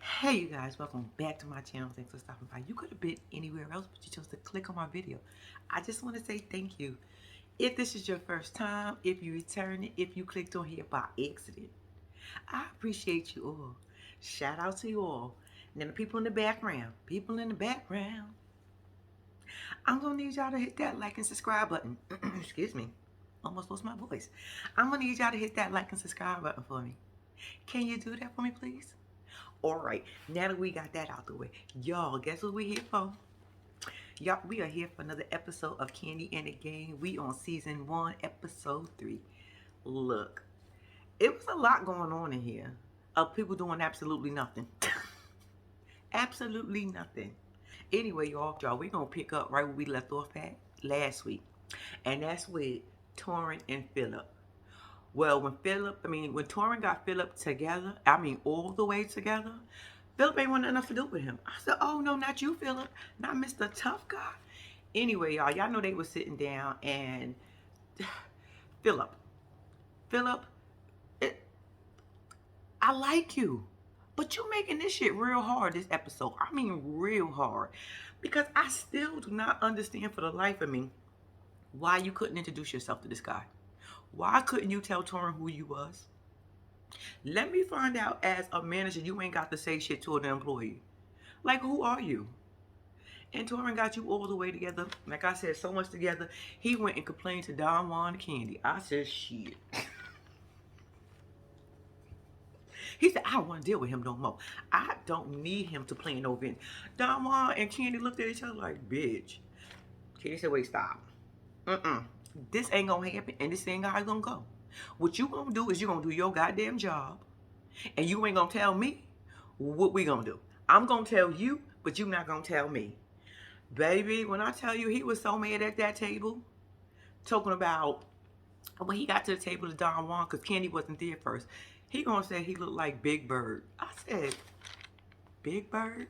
Hey you guys, welcome back to my channel. Thanks for stopping by. You could have been anywhere else, but you chose to click on my video. I just want to say thank you. If this is your first time, if you returned, if you clicked on here by accident, I appreciate you all. Shout out to you all. And then the people in the background, I'm going to need y'all to hit that like and subscribe button. Excuse me. Almost lost my voice. I'm going to need y'all to hit that like and subscribe button for me. Can you do that for me, please? All right, now that we got that out the way, y'all, guess what we here for? Y'all, we are here for another episode of Candy and the Game. We on season 1, episode 3. Look, it was a lot going on in here of people doing absolutely nothing. Absolutely nothing. Anyway, y'all, we gonna pick up right where we left off at last week, and that's with Torrin and Philip. Well, when Torrin got Philip together, all the way together, Philip ain't want nothing to do with him. I said, oh, no, not you, Philip. Not Mr. Tough Guy. Anyway, y'all know they were sitting down and Philip, Philip, I like you, but you making this shit real hard this episode. Real hard. Because I still do not understand for the life of me why you couldn't introduce yourself to this guy. Why couldn't you tell Torrin who you was? Let me find out as a manager you ain't got to say shit to an employee. Like, who are you? And Torrin got you all the way together. Like I said, so much together. He went and complained to Don Juan and Kandi. I said, shit. He said, I don't want to deal with him no more. I don't need him to play no vent. Don Juan and Kandi looked at each other like, bitch. Kandi said, wait, stop. This ain't gonna happen, and this ain't how it's gonna go. What you gonna do is you gonna do your goddamn job, and you ain't gonna tell me what we gonna do. I'm gonna tell you, but you not gonna tell me. Baby, when I tell you he was so mad at that table, talking about when he got to the table to Don Juan, because Kandi wasn't there first, he gonna say he looked like Big Bird. I said, Big Bird?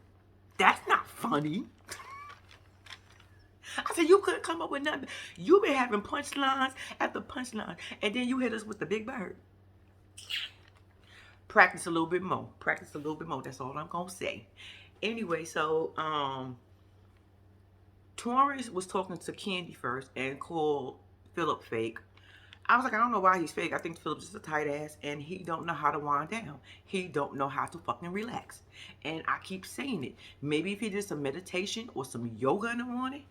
That's not funny. I said, you couldn't come up with nothing. You been having punchlines after punchlines, and then you hit us with the Big Bird. Practice a little bit more. Practice a little bit more. That's all I'm gonna say. Anyway, so Torrance was talking to Kandi first and called Philip fake. I was like, I don't know why he's fake. I think Philip's just a tight ass and he don't know how to wind down. He don't know how to fucking relax. And I keep saying it. Maybe if he did some meditation or some yoga in the morning,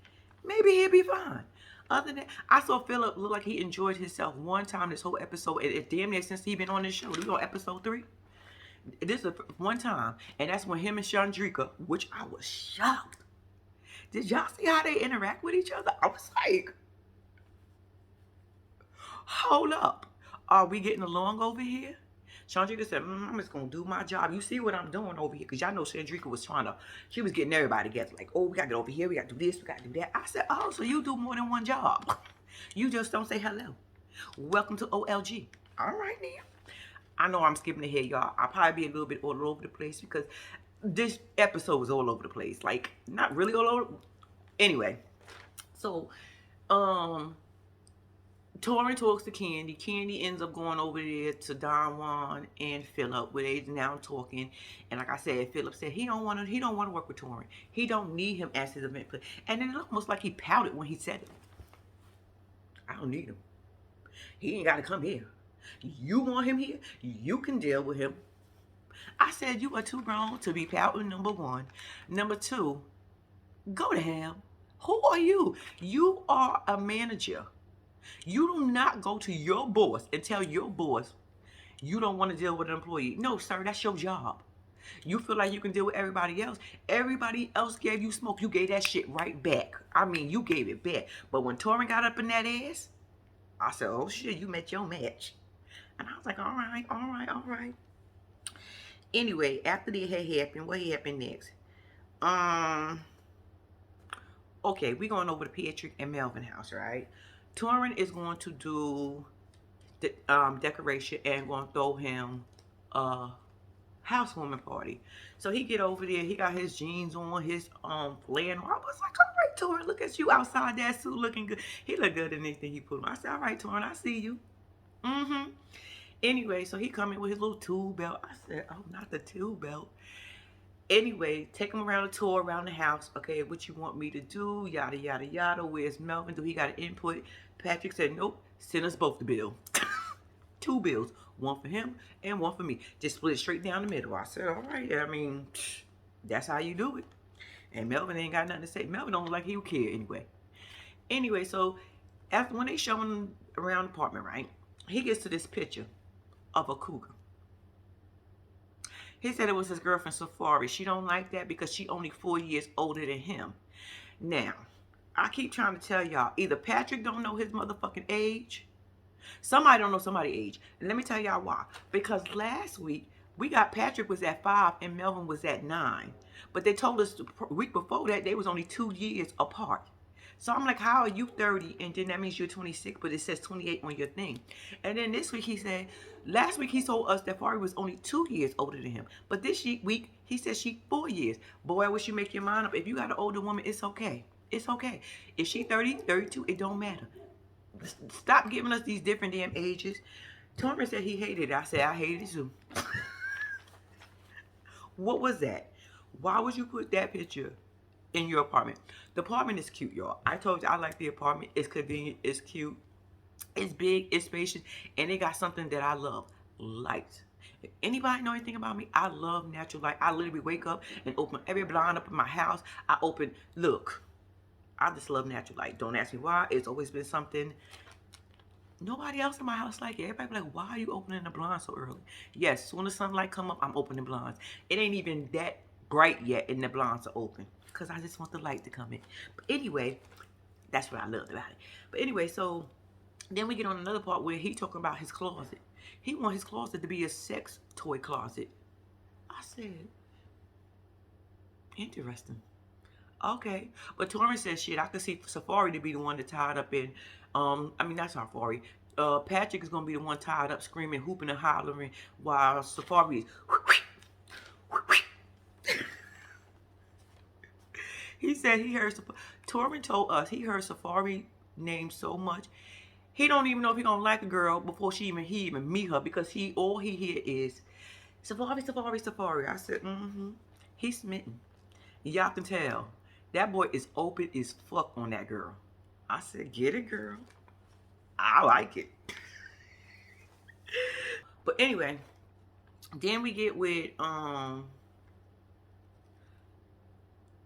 maybe he'll be fine. Other than that, I saw Philip look like he enjoyed himself one time this whole episode. It damn near since he been on this show. We on episode 3. This is one time. And that's when him and Chandrika, which I was shocked. Did y'all see how they interact with each other? I was like, hold up. Are we getting along over here? Chandrika said, I'm just going to do my job. You see what I'm doing over here? Because y'all know Chandrika was she was getting everybody together. Like, oh, we got to get over here. We got to do this. We got to do that. I said, oh, so you do more than one job. You just don't say hello. Welcome to OLG. All right, now. I know I'm skipping ahead, y'all. I'll probably be a little bit all over the place because this episode was all over the place. Like, not really all over. Anyway, so, Torrin talks to Kandi. Kandi ends up going over there to Don Juan and Philip, where they now talking. And like I said, Philip said he don't want to work with Torrin. He don't need him as his event player. And then it looked almost like he pouted when he said it. I don't need him. He ain't got to come here. You want him here? You can deal with him. I said you are too grown to be pouting, number one. Number two, go to hell. Who are you? You are a manager. You do not go to your boss and tell your boss you don't want to deal with an employee. No, sir, that's your job. You feel like you can deal with everybody else. Everybody else gave you smoke. You gave that shit right back. You gave it back. But when Torrin got up in that ass, I said, oh shit, you met your match. And I was like, all right. Anyway, after that had happened, what happened next? Okay, we're going over to Patrick and Melvin house, right? Torrin is going to do the decoration and going to throw him a housewarming party. So he get over there. He got his jeans on, his flannel. I was like, all right, Torrin, look at you outside that suit looking good. He looked good in anything he put on. I said, all right, Torrin, I see you. Anyway, so he come in with his little tool belt. I said, oh, not the tool belt. Anyway, take him around a tour around the house. Okay, what you want me to do? Yada, yada, yada. Where's Melvin? Do he got an input? Patrick said, nope, send us both the bill. Two bills, one for him and one for me. Just split it straight down the middle. I said, all right. I mean, that's how you do it. And Melvin ain't got nothing to say. Melvin don't look like he would care anyway. Anyway, so after when they show him around the apartment, right, he gets to this picture of a cougar. He said it was his girlfriend Safari. She don't like that because she only 4 years older than him. Now, I keep trying to tell y'all, either Patrick don't know his motherfucking age, somebody don't know somebody's age. And let me tell y'all why. Because last week, we got Patrick was at 5 and Melvin was at 9. But they told us the week before that they was only 2 years apart. So I'm like, how are you 30 and then that means you're 26, but it says 28 on your thing. And then this week he said, last week he told us that Fari was only 2 years older than him. But this week he says she 4 years. Boy, I wish you make your mind up. If you got an older woman, it's okay. It's okay. If she 30, 32, it don't matter. Stop giving us these different damn ages. Torrin said he hated it. I said I hated it too. What was that? Why would you put that picture in your apartment? The apartment is cute, y'all. I told you I like the apartment. It's convenient. It's cute. It's big. It's spacious. And it got something that I love. Light. If anybody know anything about me, I love natural light. I literally wake up and open every blind up in my house. I open, look, I just love natural light. Don't ask me why. It's always been something. Nobody else in my house like it. Everybody be like, why are you opening the blinds so early? Yes, soon as sunlight come up, I'm opening blinds. It ain't even that bright yet and the blinds are open. Because I just want the light to come in. But anyway, that's what I loved about it. But anyway, so then we get on another part where he talking about his closet. He want his closet to be a sex toy closet. I said, interesting. Okay. But Torrin says, shit, I could see Safari to be the one that tied up in, I mean, not Safari. Patrick is going to be the one tied up, screaming, hooping, and hollering, while Safari is, he said he heard, Torrin told us he heard Safari name so much, he don't even know if he gonna like a girl before he even meet her, because all he hear is, Safari, Safari, Safari. I said, he's smitten. Y'all can tell. That boy is open as fuck on that girl. I said, get it, girl. I like it. But anyway, then we get with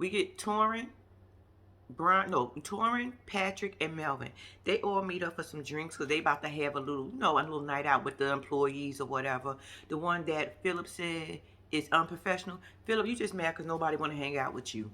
Torrin, Torrin, Patrick, and Melvin. They all meet up for some drinks because they about to have a little night out with the employees or whatever. The one that Philip said is unprofessional. Philip, you just mad because nobody want to hang out with you.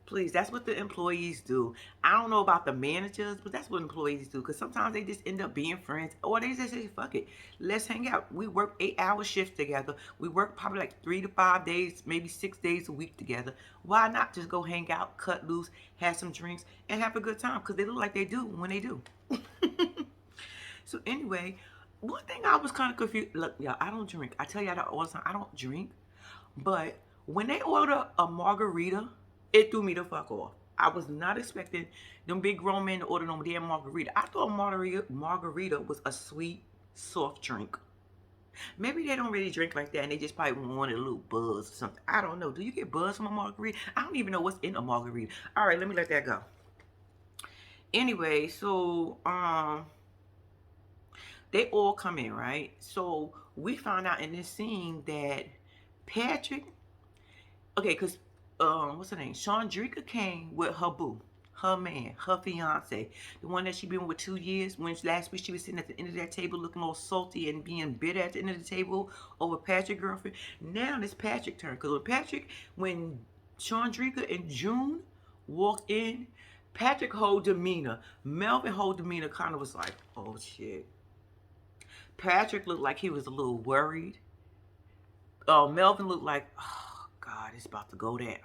Please, that's what the employees do. I don't know about the managers, but that's what employees do. Because sometimes they just end up being friends. Or they just say, fuck it, let's hang out. We work 8-hour shifts together. We work probably like 3 to 5 days, maybe 6 days a week together. Why not just go hang out, cut loose, have some drinks, and have a good time? Because they look like they do when they do. So anyway, one thing I was kind of confused. Look, y'all, I don't drink. I tell y'all that all the time. I don't drink. But when they order a margarita, it threw me the fuck off. I was not expecting them big grown men to order no damn margarita. I thought margarita was a sweet, soft drink. Maybe they don't really drink like that and they just probably wanted a little buzz or something. I don't know. Do you get buzz from a margarita? I don't even know what's in a margarita. All right, let me let that go. Anyway, so they all come in, right? So we found out in this scene that Patrick, okay, because what's her name? Chandrika came with her boo, her man, her fiance, the one that she been with 2 years. When last week she was sitting at the end of that table looking all salty and being bitter at the end of the table over Patrick's girlfriend. Now it's Patrick's turn. Because when Chandrika and June walked in, Patrick whole demeanor, Melvin whole demeanor kind of was like, oh shit. Patrick looked like he was a little worried. Melvin looked like, oh, God, it's about to go down.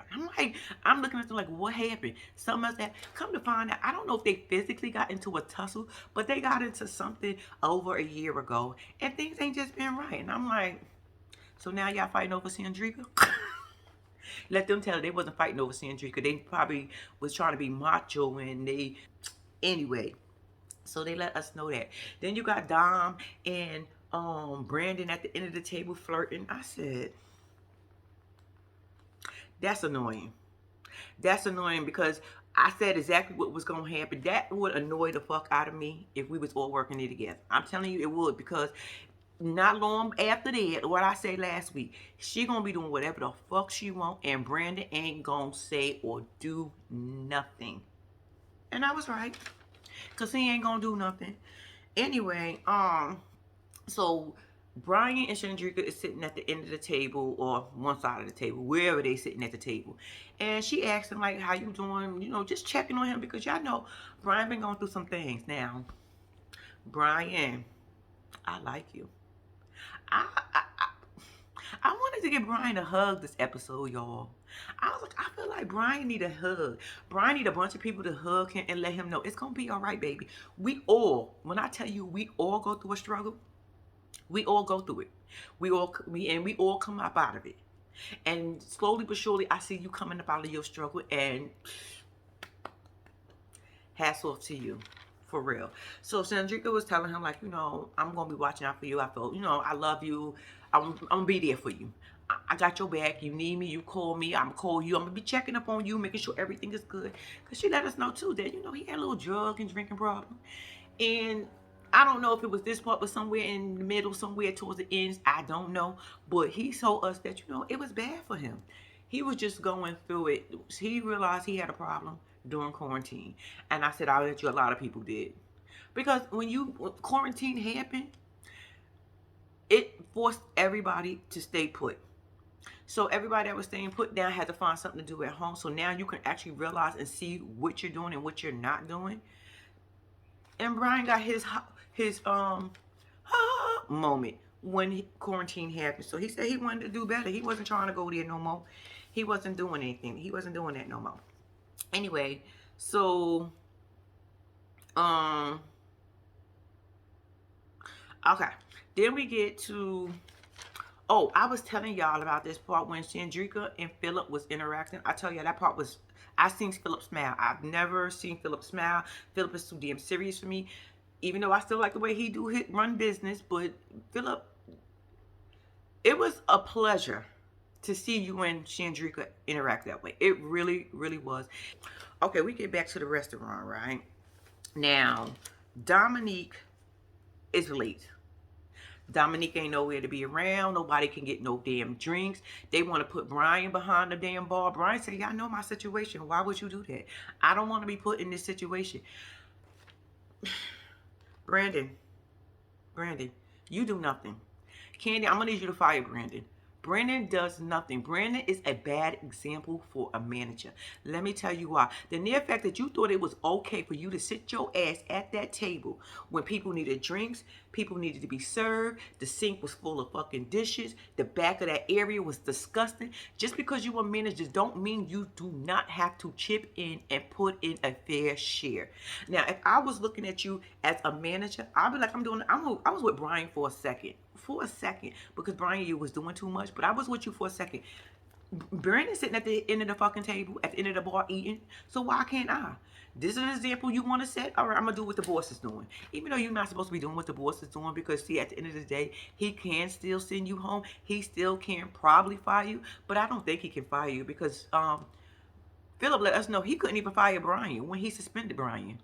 I'm looking at them like, what happened? Something else happened. Come to find out, I don't know if they physically got into a tussle, but they got into something over a year ago, and things ain't just been right. And I'm like, so now y'all fighting over Sandrika? Let them tell her they wasn't fighting over Sandrika. They probably was trying to be macho, and anyway. So they let us know that. Then you got Dom and Brandon at the end of the table flirting. I said, That's annoying. That's annoying because I said exactly what was going to happen. That would annoy the fuck out of me if we was all working it together. I'm telling you it would, because not long after that, what I said last week, she gonna be doing whatever the fuck she want, and Brandon ain't gonna say or do nothing. And I was right, cause he ain't gonna do nothing. Anyway, so Brian and Chandrika is sitting at the end of the table, or one side of the table, wherever they sitting at the table. And she asked him, like, how you doing? You know, just checking on him, because y'all know Brian been going through some things. Now, Brian, I like you. I, I, I, I wanted to give Brian a hug this episode, y'all. I was like, I feel like Brian need a hug. Brian need a bunch of people to hug him and let him know it's gonna be all right, baby. We all, when I tell you, we all go through a struggle. We all go through it. We all come up out of it. And slowly but surely, I see you coming up out of your struggle, and hats off to you. For real. So Sandrika was telling him, like, you know, I'm going to be watching out for you. I feel, you know, I love you. I'm going to be there for you. I got your back. You need me, you call me. I'm going to call you. I'm going to be checking up on you, making sure everything is good. Because she let us know, too, that, you know, he had a little drug and drinking problem. And I don't know if it was this part, but somewhere in the middle, somewhere towards the ends, I don't know. But he told us that, you know, it was bad for him. He was just going through it. He realized he had a problem during quarantine. And I said, I bet you a lot of people did. Because when quarantine happened, it forced everybody to stay put. So everybody that was staying put down had to find something to do at home. So now you can actually realize and see what you're doing and what you're not doing. And Brian got his moment when quarantine happened. So he said he wanted to do better. He wasn't trying to go there no more. He wasn't doing anything. He wasn't doing that no more. Anyway, so okay. Then we get to, oh, I was telling y'all about this part when Chandrika and Philip was interacting. I tell you, that part was, I seen Philip smile. I've never seen Philip smile. Philip is too damn serious for me. Even though I still like the way he run business, but Philip, it was a pleasure to see you and Chandrika interact that way. It really, really was. Okay, we get back to the restaurant, right? Now, Dominique is late. Dominique ain't nowhere to be around. Nobody can get no damn drinks. They want to put Brian behind the damn bar. Brian said, y'all know my situation. Why would you do that? I don't want to be put in this situation. Brandon, you do nothing. Kandi, I'm going to need you to fire Brandon. Brandon does nothing. Brandon is a bad example for a manager. Let me tell you why. The mere fact that you thought it was okay for you to sit your ass at that table when people needed drinks, people needed to be served, the sink was full of fucking dishes, the back of that area was disgusting. Just because you are managers don't mean you do not have to chip in and put in a fair share. Now, if I was looking at you as a manager, I'd be like, I was with Brian for a second. Because Brian, you was doing too much, but I was with you for a second. Brandon's sitting at the end of the fucking table, at the end of the bar eating, so why can't I? This is an example you want to set? All right, I'm going to do what the boss is doing. Even though you're not supposed to be doing what the boss is doing, because, see, at the end of the day, he can still send you home. He still can probably fire you, but I don't think he can fire you because Philip let us know he couldn't even fire Brian when he suspended Brian.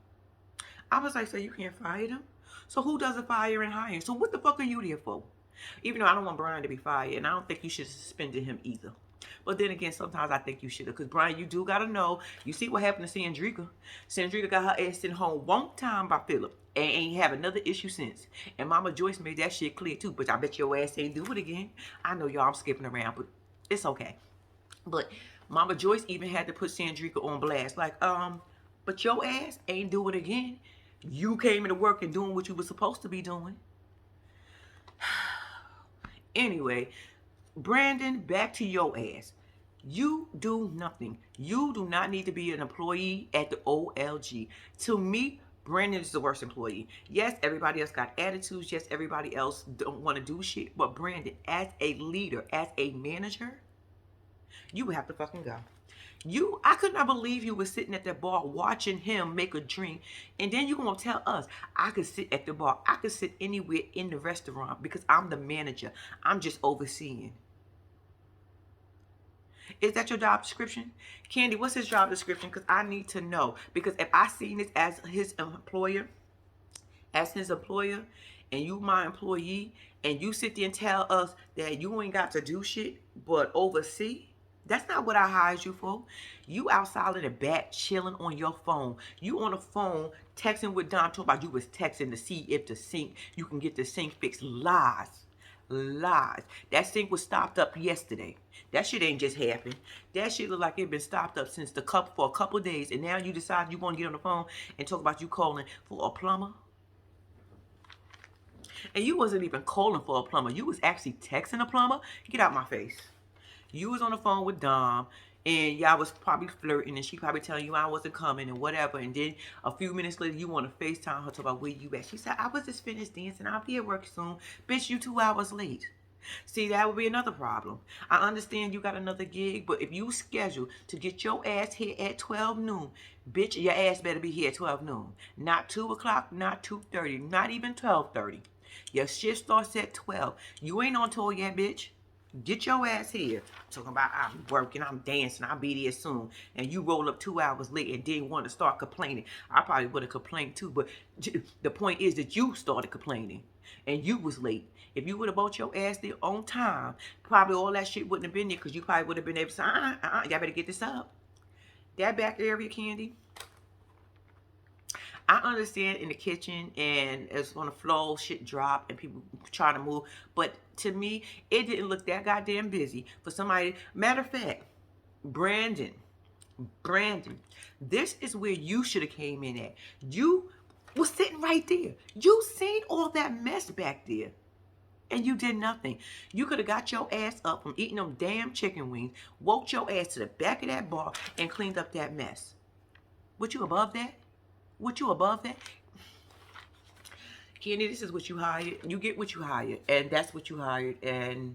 I was like, so you can't fire them? So who does the fire and hiring? So what the fuck are you there for? Even though I don't want Brian to be fired, and I don't think you should have suspended him either. But then again, sometimes I think you should have. Because, Brian, you do got to know. You see what happened to Sandrika. Sandrika got her ass sent home one time by Philip. And ain't have another issue since. And Mama Joyce made that shit clear, too. But I bet your ass ain't do it again. I know y'all, I'm skipping around, but it's okay. But Mama Joyce even had to put Sandrika on blast. Like, but your ass ain't do it again. You came into work and doing what you were supposed to be doing. Anyway, Brandon, back to your ass. You do nothing. You do not need to be an employee at the OLG. To me, Brandon is the worst employee. Yes, everybody else got attitudes. Yes, everybody else don't want to do shit. But Brandon, as a leader, as a manager, you would have to fucking go. I could not believe you were sitting at that bar watching him make a drink, and then you gonna tell us I could sit at the bar, I could sit anywhere in the restaurant because I'm the manager. I'm just overseeing. Is that your job description? Kandi, what's his job description? Because I need to know. Because if I seen this as his employer, and you my employee, and you sit there and tell us that you ain't got to do shit but oversee, that's not what I hired you for. You outside in the back chilling on your phone. You on the phone texting with Don, talking about you was texting to see if the sink, you can get the sink fixed. Lies. Lies. That sink was stopped up yesterday. That shit ain't just happened. That shit look like it been stopped up since for a couple of days, and now you decide you want to get on the phone and talk about you calling for a plumber. And you wasn't even calling for a plumber. You was actually texting a plumber. Get out my face. You was on the phone with Dom, and y'all was probably flirting, and she probably telling you I wasn't coming and whatever. And then a few minutes later, you want to FaceTime her, talk about where you at. She said, I was just finished dancing. I'll be at work soon. Bitch, you 2 hours late. See, that would be another problem. I understand you got another gig, but if you schedule to get your ass here at 12 noon, bitch, your ass better be here at 12 noon. Not 2 o'clock, not 2:30, not even 12:30. Your shift starts at 12. You ain't on tour yet, bitch. Get your ass here. Talking about I'm working, I'm dancing, I'll be there soon. And you roll up 2 hours late and then want to start complaining. I probably would have complained too, but the point is that you started complaining and you was late. If you would have bought your ass there on time, probably all that shit wouldn't have been there, because you probably would have been able to say, y'all better get this up. That back area, Kandi, I understand in the kitchen and it's on the floor, shit drop and people trying to move. But to me, it didn't look that goddamn busy for somebody. Matter of fact, Brandon, this is where you should have came in at. You was sitting right there. You seen all that mess back there. And you did nothing. You could have got your ass up from eating them damn chicken wings, woke your ass to the back of that bar, and cleaned up that mess. What, you above that? What, you above that? Kandi, this is what you hired. You get what you hired, and that's what you hired. And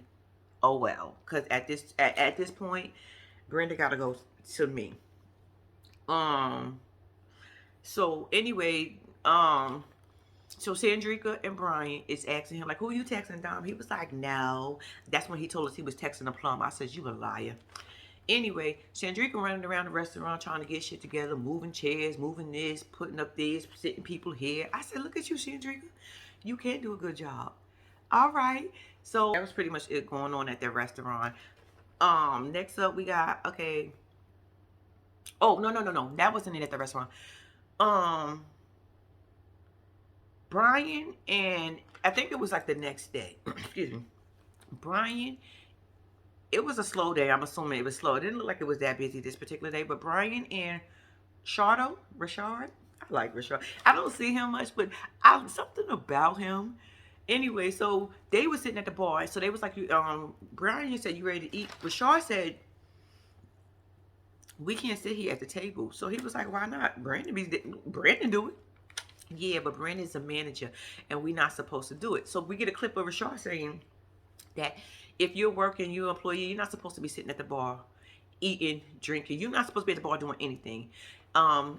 oh well, because at this point, Brenda gotta go to me. So anyway, so Sandrika and Brian is asking him, like, who are you texting, Dom? He was like, no. That's when he told us he was texting a plum. I said, you a liar. Anyway, Sandrika running around the restaurant trying to get shit together, moving chairs, moving this, putting up this, sitting people here. I said, look at you, Sandrika. You can't do a good job. All right. So that was pretty much it going on at that restaurant. Next up we got, okay. Oh, no. That wasn't it at the restaurant. Brian and I think it was like the next day. Excuse me. Brian, it was a slow day. I'm assuming it was slow. It didn't look like it was that busy this particular day. But Brian and Rashard, I like Rashard. I don't see him much, but something about him. Anyway, so they were sitting at the bar. So they was like, Brian said, you ready to eat? Rashard said, we can't sit here at the table. So he was like, why not? Brandon do it. Yeah, but Brandon's a manager, and we're not supposed to do it. So we get a clip of Rashard saying that if you're working, you're an employee, you're not supposed to be sitting at the bar, eating, drinking. You're not supposed to be at the bar doing anything.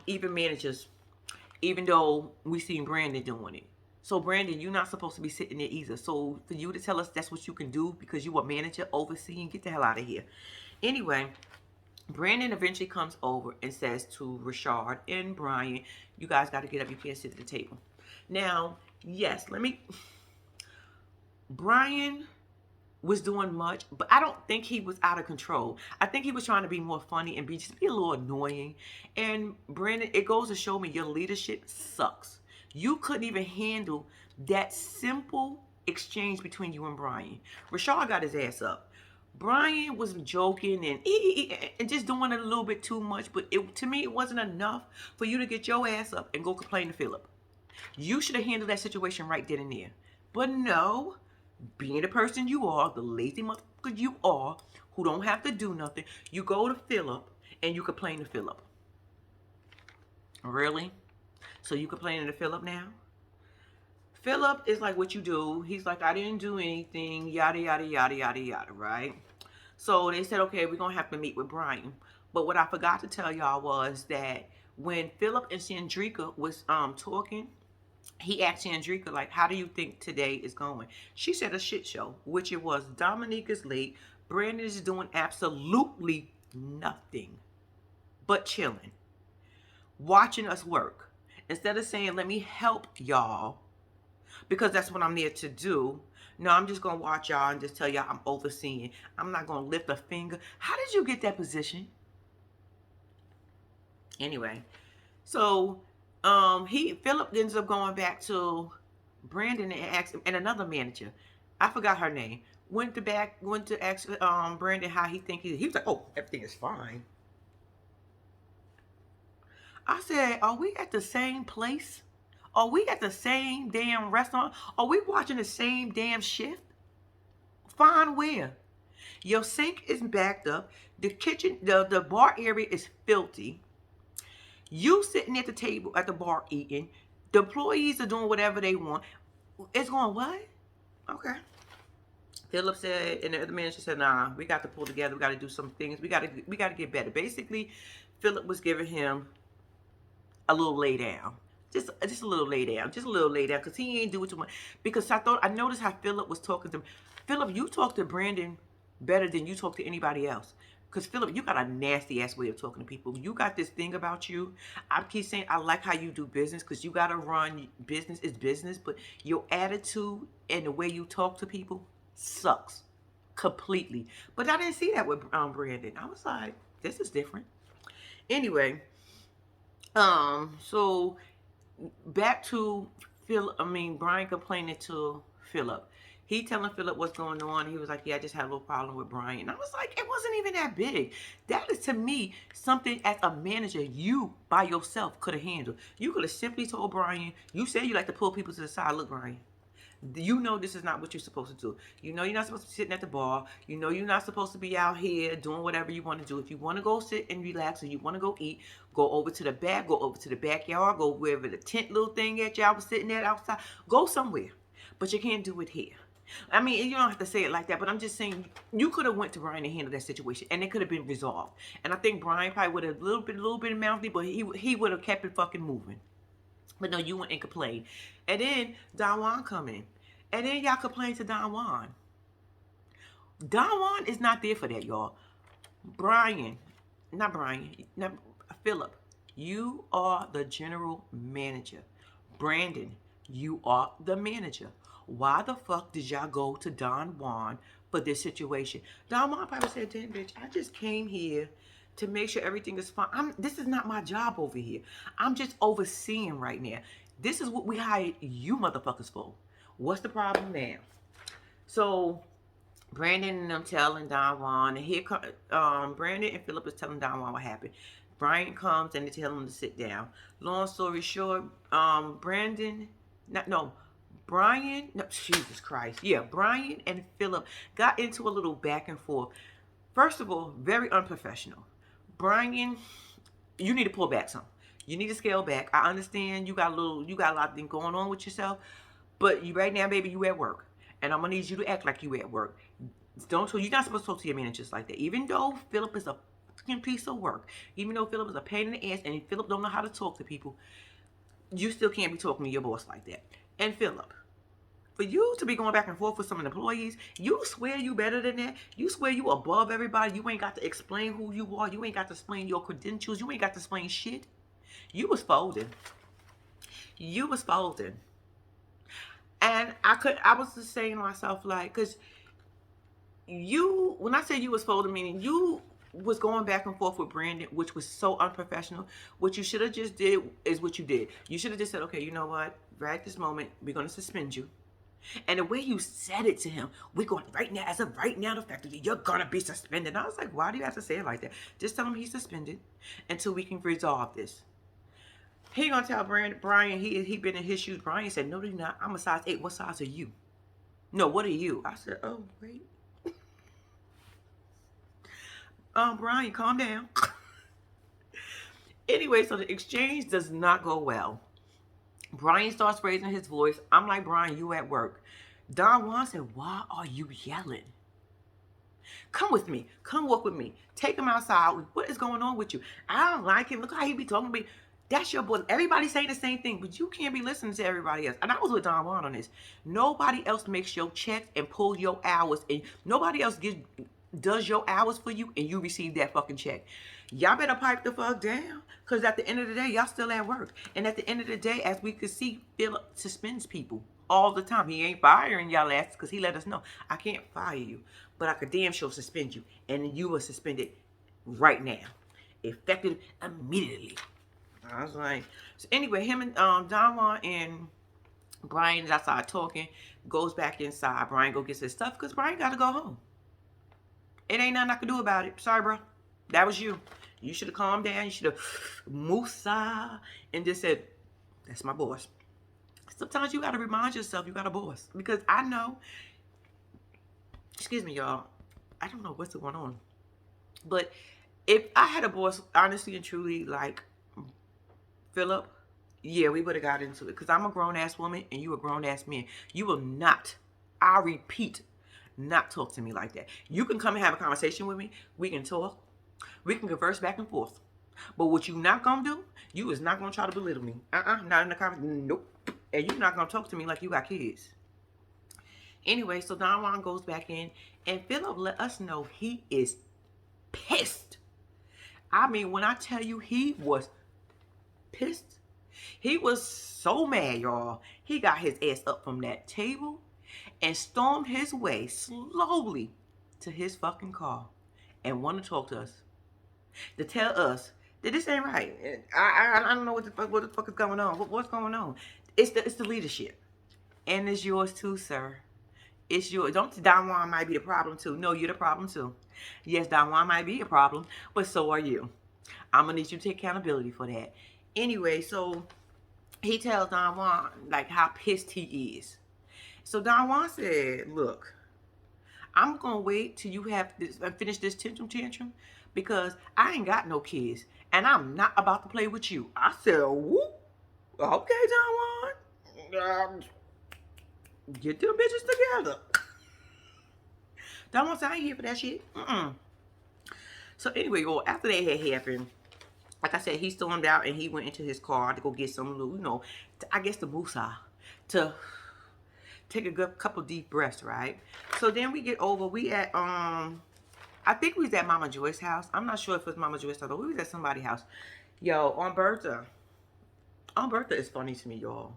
Even managers, even though we seen Brandon doing it. So Brandon, you're not supposed to be sitting there either. So for you to tell us that's what you can do because you a manager, overseeing, get the hell out of here. Anyway, Brandon eventually comes over and says to Rashard and Brian, you guys got to get up. You can't sit at the table. Now, yes, Brian was doing much, but I don't think he was out of control. I think he was trying to be more funny and just be a little annoying. And Brandon, it goes to show me your leadership sucks. You couldn't even handle that simple exchange between you and Brian. Rashard got his ass up. Brian was joking and just doing it a little bit too much, but to me, it wasn't enough for you to get your ass up and go complain to Philip. You should have handled that situation right then and there. But no, being the person you are, the lazy motherfucker you are, who don't have to do nothing, you go to Philip and you complain to Philip. Really? So you complaining to Philip now? Philip is like, what you do? He's like, I didn't do anything, yada, yada, yada, yada, yada, right? So they said, okay, we're going to have to meet with Brian. But what I forgot to tell y'all was that when Philip and Sandrika was talking, he asked Sandrika, like, how do you think today is going? She said a shit show, which it was. Dominique is late. Brandon is doing absolutely nothing but chilling, watching us work. Instead of saying, let me help y'all, because that's what I'm there to do. No, I'm just going to watch y'all and just tell y'all I'm overseeing. I'm not going to lift a finger. How did you get that position? Anyway, so Philip ends up going back to Brandon and asked him, and another manager, I forgot her name, went to ask Brandon how he think he was like, oh, everything is fine. I said, are we at the same place? Are we at the same damn restaurant? Are we watching the same damn shift? Fine where? Your sink is backed up. The kitchen, the bar area is filthy. You sitting at the table at the bar eating. The employees are doing whatever they want. It's going what? Okay. Philip said, and the other manager said, nah, we got to pull together. We got to do some things. We got to get better. Basically, Philip was giving him a little lay down. Just a little lay down. Just a little lay down. Because he ain't do it too much. Because I noticed how Philip was talking to him. Philip, you talk to Brandon better than you talk to anybody else. Because Philip, you got a nasty ass way of talking to people. You got this thing about you. I keep saying I like how you do business because you got to run business is business. But your attitude and the way you talk to people sucks completely. But I didn't see that with Brandon. I was like, this is different. Anyway, so back to Brian complaining to Philip. He telling Philip what's going on. He was like, yeah, I just had a little problem with Brian. And I was like, it wasn't even that big. That is, to me, something as a manager you by yourself could have handled. You could have simply told Brian, you said you like to pull people to the side. Look, Brian, you know this is not what you're supposed to do. You know you're not supposed to be sitting at the bar. You know you're not supposed to be out here doing whatever you want to do. If you want to go sit and relax or you want to go eat, go over to the back, go over to the backyard, go wherever the tent little thing at y'all was sitting at outside. Go somewhere. But you can't do it here. I mean, you don't have to say it like that, but I'm just saying you could have went to Brian and handled that situation, and it could have been resolved. And I think Brian probably would have a little bit mouthy, but he would have kept it fucking moving. But no, you went and complained. And then Don Juan come in. And then y'all complain to Don Juan. Don Juan is not there for that, y'all. Philip, you are the general manager. Brandon, you are the manager. Why the fuck did y'all go to Don Juan for this situation? Don Juan probably said, damn, bitch, I just came here to make sure everything is fine. This is not my job over here. I'm just overseeing right now. This is what we hired you motherfuckers for. What's the problem now? So Brandon and them telling Don Juan, and here Brandon and Philip is telling Don Juan what happened. Brian comes and they tell him to sit down. Long story short, Brian, Jesus Christ. Yeah, Brian and Philip got into a little back and forth. First of all, very unprofessional. Brian, you need to pull back some. You need to scale back. I understand you got a lot of things going on with yourself, but right now, baby, you at work. And I'm gonna need you to act like you at work. You're not supposed to talk to your managers like that. Even though Philip is a fucking piece of work, even though Philip is a pain in the ass and Philip don't know how to talk to people, you still can't be talking to your boss like that. And Philip, for you to be going back and forth with some of the employees, you swear you better than that? You swear you above everybody? You ain't got to explain who you are. You ain't got to explain your credentials. You ain't got to explain shit. You was folding. You was folding. And I was just saying to myself, like, because when I say you was folding, meaning you was going back and forth with Brandon, which was so unprofessional. What you should have just did is what you did. You should have just said, okay, you know what? Right at this moment, we're going to suspend you. And the way you said it to him, we're going right now, as of right now, the fact that you're going to be suspended. And I was like, why do you have to say it like that? Just tell him he's suspended until we can resolve this. He gonna tell Brian he been in his shoes. Brian said, no, you're not. I'm a size 8. What size are you? No, what are you? I said, oh, wait. Brian, calm down. Anyway, so the exchange does not go well. Brian starts raising his voice. I'm like, Brian, you at work. Don Juan said, why are you yelling? Come with me. Come walk with me. Take him outside. What is going on with you? I don't like him. Look how he be talking to me. That's your boy. Everybody saying the same thing, but you can't be listening to everybody else. And I was with Don Juan on this. Nobody else makes your checks and pull your hours, and nobody else gives does your hours for you, and you receive that fucking check. Y'all better pipe the fuck down. Because at the end of the day, y'all still at work. And at the end of the day, as we could see, Philip suspends people all the time. He ain't firing y'all asses because he let us know, I can't fire you, but I could damn sure suspend you. And you were suspended right now. Effective immediately. I was like, so anyway, him and Don Juan and Brian is outside talking, goes back inside. Brian go gets his stuff because Brian got to go home. It ain't nothing I can do about it. Sorry, bro. That was you. You should have calmed down. You should have Musa and just said, that's my boss. Sometimes you got to remind yourself you got a boss. Because I know, excuse me, y'all, I don't know what's going on. But if I had a boss, honestly and truly, like Philip, yeah, we would have got into it. Because I'm a grown-ass woman and you a grown-ass man. You will not, I repeat, not talk to me like that. You can come and have a conversation with me. We can talk. We can converse back and forth. But what you not going to do, you is not going to try to belittle me. Not in the conversation. Nope. And you're not going to talk to me like you got kids. Anyway, so Don Juan goes back in. And Philip let us know he is pissed. I mean, when I tell you he was pissed, he was so mad, y'all. He got his ass up from that table and stormed his way slowly to his fucking car and wanted to talk to us, to tell us that this ain't right. I don't know what the fuck is going on. What's going on? It's the leadership, and it's yours too, sir. It's yours. Don't Don Juan might be the problem too. No, you're the problem too. Yes, Don Juan might be a problem, but so are you. I'm gonna need you to take accountability for that. Anyway, so he tells Don Juan like how pissed he is. So Don Juan said, look, I'm going to wait till you have this, finish this tantrum because I ain't got no kids and I'm not about to play with you. I said, whoop. Okay, Don Juan. Get them bitches together. Don Juan said, I ain't here for that shit. So anyway, well, after that had happened, like I said, he stormed out and he went into his car to go get some little, I guess the Musa to take a good couple deep breaths, right? So then we get over, we at, I think we was at Mama Joyce's house. I'm not sure if it was Mama Joyce's house, but we was at somebody's house. Yo, Aunt Bertha is funny to me, y'all.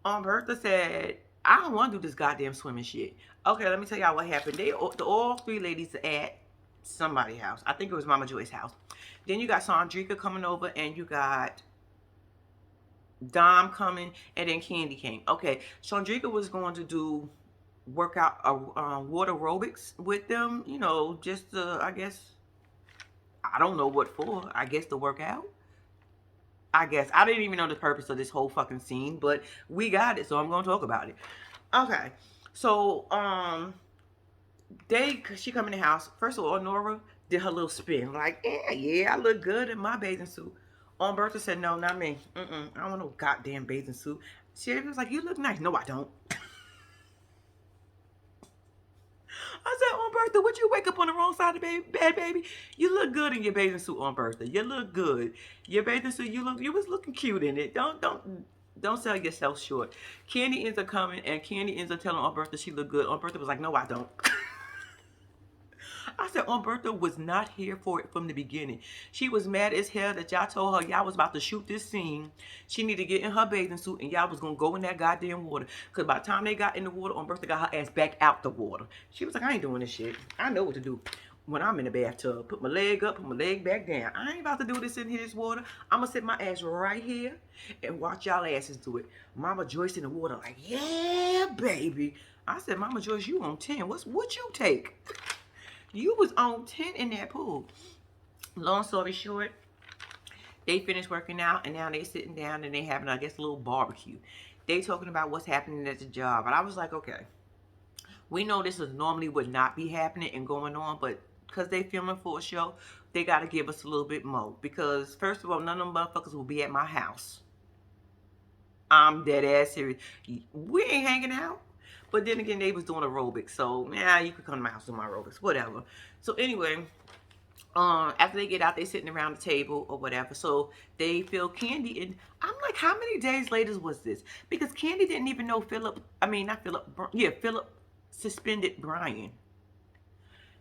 Aunt Bertha said, I don't want to do this goddamn swimming shit. Okay, let me tell y'all what happened. All three ladies at somebody's house. I think it was Mama Joyce's house. Then you got Sandrika coming over, and you got Dom coming, and then Kandi came. Okay, Sandrika was going to do workout water aerobics with them, just I guess, I don't know what for. I guess to work out. I guess I didn't even know the purpose of this whole fucking scene, but we got it, so I'm gonna talk about it. Okay, so she come in the house. First of all, Nora did her little spin, like, yeah, I look good in my bathing suit. Aunt Bertha said, no, not me. I don't want no goddamn bathing suit. She was like, you look nice. No, I don't. I said, Aunt Bertha, would you wake up on the wrong side of the bed, baby? You look good in your bathing suit, Aunt Bertha. You look good. Your bathing suit, you was looking cute in it. Don't sell yourself short. Kandi ends up coming, and Kandi ends up telling Aunt Bertha she looked good. Aunt Bertha was like, no, I don't. I said, Aunt Bertha was not here for it from the beginning. She was mad as hell that y'all told her y'all was about to shoot this scene. She needed to get in her bathing suit and y'all was going to go in that goddamn water. Because by the time they got in the water, Aunt Bertha got her ass back out the water. She was like, I ain't doing this shit. I know what to do when I'm in the bathtub. Put my leg up, put my leg back down. I ain't about to do this in here, this water. I'm going to sit my ass right here and watch y'all asses do it. Mama Joyce in the water like, yeah, baby. I said, Mama Joyce, you on 10. What you take? You was on 10 in that pool. Long story short, they finished working out and now they sitting down and they having, I guess, a little barbecue. They talking about what's happening at the job. And I was like, okay, we know this is normally would not be happening and going on, but because they filming for a show, they got to give us a little bit more. Because first of all, none of them motherfuckers will be at my house. I'm dead ass serious. We ain't hanging out. But then again, they was doing aerobics. So, you could come to my house and do my aerobics. Whatever. So, anyway, after they get out, they sitting around the table or whatever. So, they feel Kandi. And I'm like, how many days later was this? Because Kandi didn't even know Philip suspended Brian.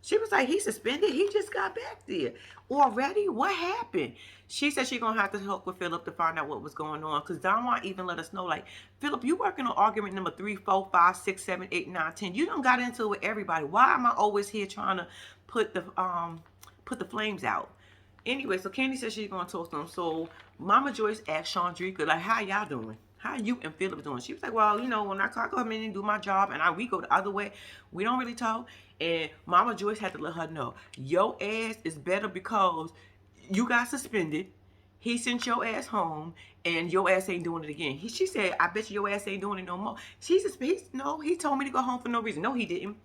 She was like, he suspended. He just got back there already. What happened? She said she gonna have to talk with Philip to find out what was going on. Cause Don Juan even let us know, like, Philip, you working on argument number 3, 4, 5, 6, 7, 8, 9, 10. You done got into it with everybody. Why am I always here trying to put the flames out? Anyway, so Kandi said she's gonna talk to him. So Mama Joyce asked Chandrika, like, how y'all doing? How you and Philip doing? She was like, well, when I come in and do my job and we go the other way, we don't really talk. And Mama Joyce had to let her know, your ass is better because you got suspended. He sent your ass home, and your ass ain't doing it again. She said, I bet you your ass ain't doing it no more. No, he told me to go home for no reason. No, he didn't.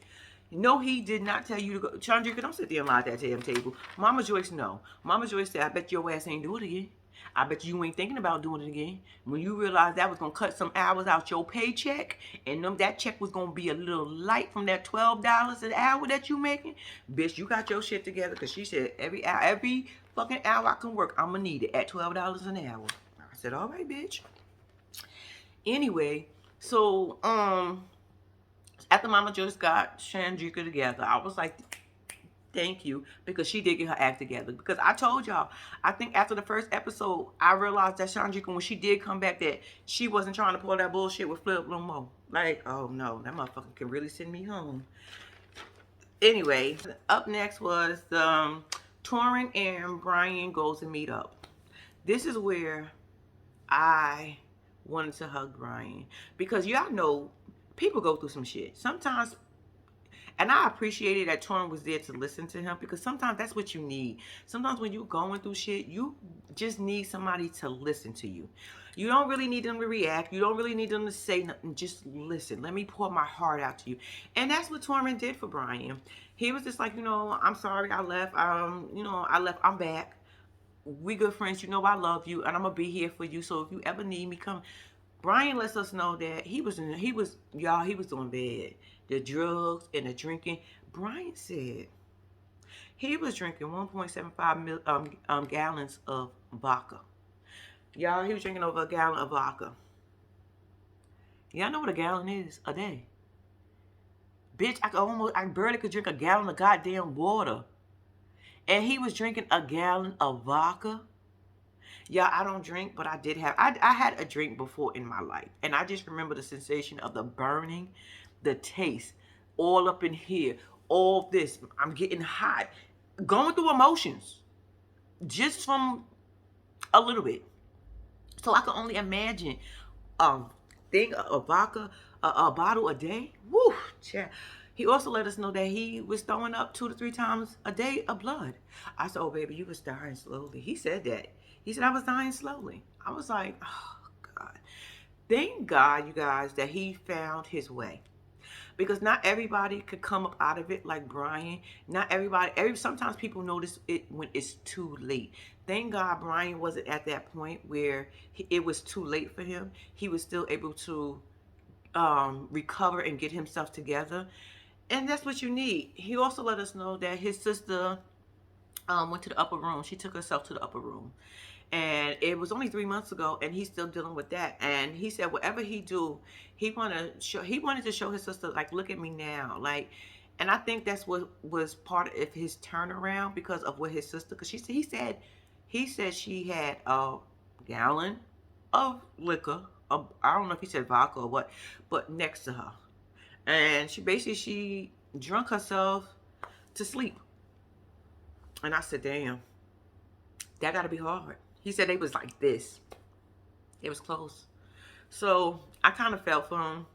No, he did not tell you to go. Chandrika, don't sit there and lie at that damn table. Mama Joyce, no. Mama Joyce said, I bet your ass ain't doing it again. I bet you ain't thinking about doing it again. When you realized that was going to cut some hours out your paycheck, and that check was going to be a little light from that $12 an hour that you making, bitch, you got your shit together. Because she said, every fucking hour I can work, I'm going to need it at $12 an hour. I said, all right, bitch. Anyway, so, after Mama Joyce got Chandrika together, I was like, thank you, because she did get her act together. Because I told y'all, I think after the first episode, I realized that Chandrika, when she did come back, that she wasn't trying to pull that bullshit with Flip no more. Like, oh no, that motherfucker can really send me home. Anyway, up next was Torrin and Brian goes to meet up. This is where I wanted to hug Brian, because y'all know people go through some shit sometimes. And I appreciated that Torrin was there to listen to him, because sometimes that's what you need. Sometimes when you're going through shit, you just need somebody to listen to you. You don't really need them to react. You don't really need them to say nothing. Just listen. Let me pour my heart out to you. And that's what Torrin did for Brian. He was just like, I'm sorry I left. I left. I'm back. We good friends. I love you, and I'm gonna be here for you. So if you ever need me, come. Brian lets us know that he was doing bad. The drugs and the drinking. Brian said he was drinking 1.75 gallons of vodka. Y'all, he was drinking over a gallon of vodka. Y'all know what a gallon is a day. Bitch, I barely could drink a gallon of goddamn water. And he was drinking a gallon of vodka. Yeah, I don't drink, but I had a drink before in my life. And I just remember the sensation of the burning, the taste, all up in here, all this. I'm getting hot, going through emotions, just from a little bit. So I can only imagine thing of vodka, a bottle a day. Woo, yeah. He also let us know that he was throwing up 2 to 3 times a day of blood. I said, oh, baby, you was dying slowly. He said that. He said, I was dying slowly. I was like, oh, God. Thank God, you guys, that he found his way. Because not everybody could come up out of it like Brian. Not everybody. Sometimes people notice it when it's too late. Thank God Brian wasn't at that point where it was too late for him. He was still able to recover and get himself together. And that's what you need. He also let us know that his sister went to the upper room. She took herself to the upper room. And it was only 3 months ago, and he's still dealing with that. And he said whatever he do, he wanted to show his sister, like, look at me now. Like, and I think that's what was part of his turnaround, because of what his sister, because he said she had a gallon of liquor. I don't know if he said vodka or what, but next to her. And she drunk herself to sleep. And I said, damn, that gotta be hard. He said they was like this. It was close. So I kind of felt for him.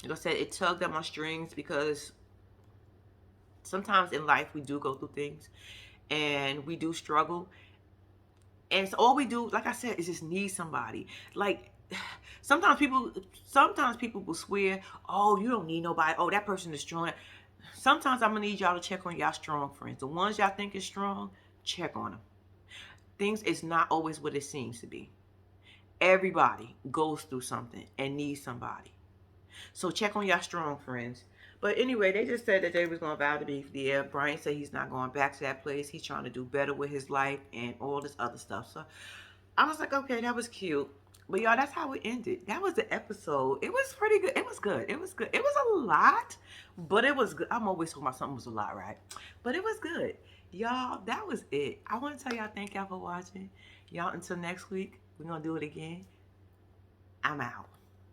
Like I said, it tugged at my strings, because sometimes in life we do go through things and we do struggle. And so all we do, like I said, is just need somebody. Like, sometimes people will swear, oh, you don't need nobody. Oh, that person is strong. Sometimes I'm going to need y'all to check on y'all strong friends. The ones y'all think is strong, check on them. Things is not always what it seems to be. Everybody goes through something and needs somebody. So check on y'all strong friends. But anyway, they just said that they was going to vow to be there. Brian said he's not going back to that place. He's trying to do better with his life and all this other stuff. So I was like, okay, that was cute. But y'all, that's how it ended. That was the episode. It was pretty good. It was good. It was good. It was a lot, but it was good. I'm always talking about something was a lot, right? But it was good. Y'all, that was it. I want to tell y'all thank y'all for watching. Y'all, until next week, we're going to do it again. I'm out.